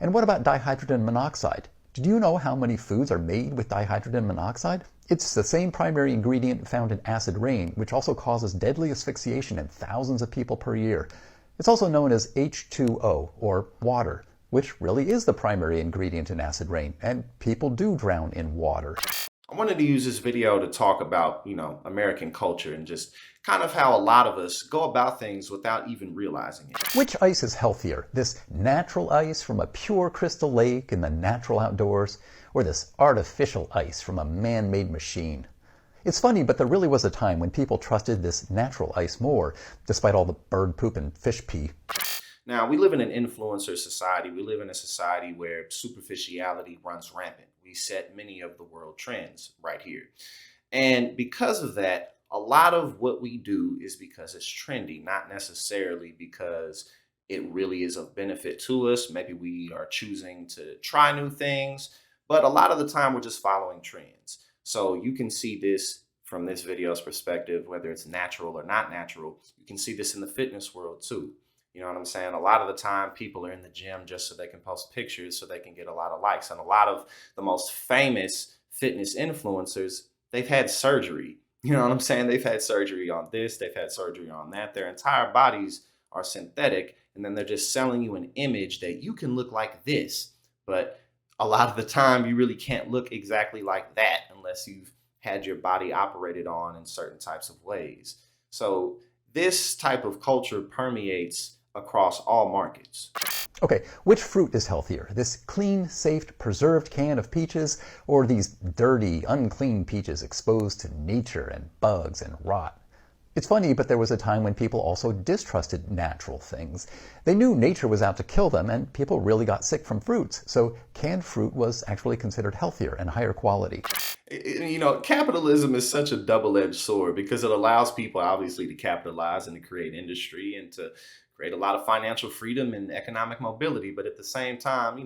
And what about dihydrogen monoxide? Did you know how many foods are made with dihydrogen monoxide? It's the same primary ingredient found in acid rain, which also causes deadly asphyxiation in thousands of people per year. It's also known as H2O, or water, which really is the primary ingredient in acid rain, and people do drown in water. I wanted to use this video to talk about, American culture and just kind of how a lot of us go about things without even realizing it. Which ice is healthier? This natural ice from a pure crystal lake in the natural outdoors, or this artificial ice from a man-made machine? It's funny, but there really was a time when people trusted this natural ice more, despite all the bird poop and fish pee. Now, we live in an influencer society. We live in a society where superficiality runs rampant. We set many of the world trends right here. And because of that, a lot of what we do is because it's trendy, not necessarily because it really is of benefit to us. Maybe we are choosing to try new things, but a lot of the time we're just following trends. So you can see this from this video's perspective, whether it's natural or not natural. You can see this in the fitness world too. You know what I'm saying? A lot of the time people are in the gym just so they can post pictures so they can get a lot of likes. And a lot of the most famous fitness influencers, they've had surgery. You know what I'm saying? They've had surgery on this, they've had surgery on that. Their entire bodies are synthetic. And then they're just selling you an image that you can look like this. But a lot of the time you really can't look exactly like that unless you've had your body operated on in certain types of ways. So this type of culture permeates across all markets. Okay, which fruit is healthier? This clean, safe, preserved can of peaches, or these dirty, unclean peaches exposed to nature and bugs and rot? It's funny, but there was a time when people also distrusted natural things. They knew nature was out to kill them, and people really got sick from fruits. So canned fruit was actually considered healthier and higher quality. Capitalism is such a double-edged sword because it allows people obviously to capitalize and to create industry and to create a lot of financial freedom and economic mobility. But at the same time,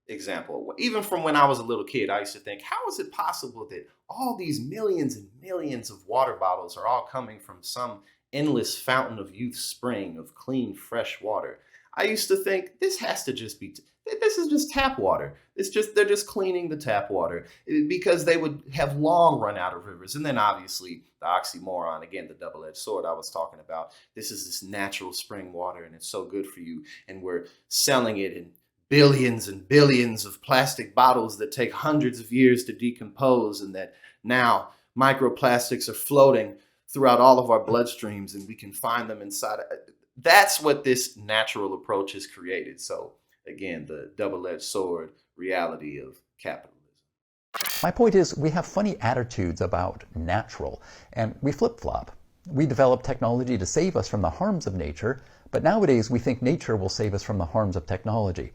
example, even from when I was a little kid, I used to think, how is it possible that all these millions and millions of water bottles are all coming from some endless fountain of youth spring of clean, fresh water? I used to think this has to just be, this is just tap water. They're just cleaning the tap water because they would have long run out of rivers. And then obviously the oxymoron, again, the double-edged sword I was talking about. This is this natural spring water and it's so good for you. And we're selling it in billions and billions of plastic bottles that take hundreds of years to decompose, and that now microplastics are floating throughout all of our bloodstreams and we can find them inside. That's what this natural approach has created. So again, the double-edged sword reality of capitalism. My point is, we have funny attitudes about natural, and we flip-flop. We develop technology to save us from the harms of nature, but nowadays we think nature will save us from the harms of technology.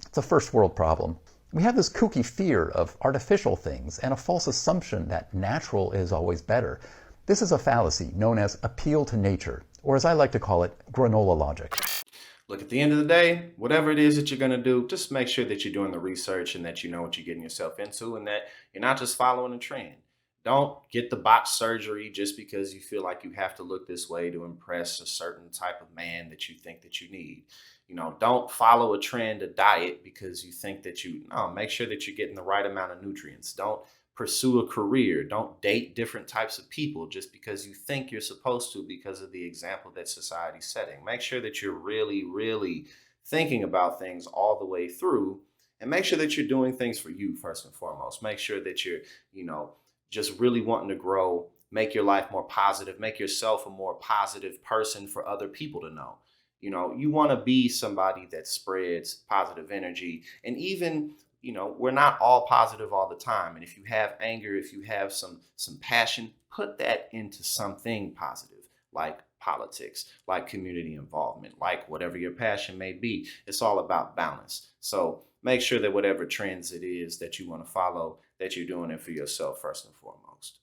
It's a first world problem. We have this kooky fear of artificial things and a false assumption that natural is always better. This is a fallacy known as appeal to nature, or as I like to call it, granola logic. Look, at the end of the day, whatever it is that you're going to do, just make sure that you're doing the research and that you know what you're getting yourself into and that you're not just following a trend. Don't get the botched surgery just because you feel like you have to look this way to impress a certain type of man that you think that you need. Don't follow a trend, a diet, because you think that no, make sure that you're getting the right amount of nutrients. Don't pursue a career. Don't date different types of people just because you think you're supposed to because of the example that society's setting. Make sure that you're really, really thinking about things all the way through, and make sure that you're doing things for you first and foremost. Make sure that you're, just really wanting to grow, make your life more positive, make yourself a more positive person for other people to know. You want to be somebody that spreads positive energy. And even, we're not all positive all the time. And if you have anger, if you have some passion, put that into something positive, like politics, like community involvement, like whatever your passion may be. It's all about balance. So make sure that whatever trends it is that you want to follow, that you're doing it for yourself first and foremost.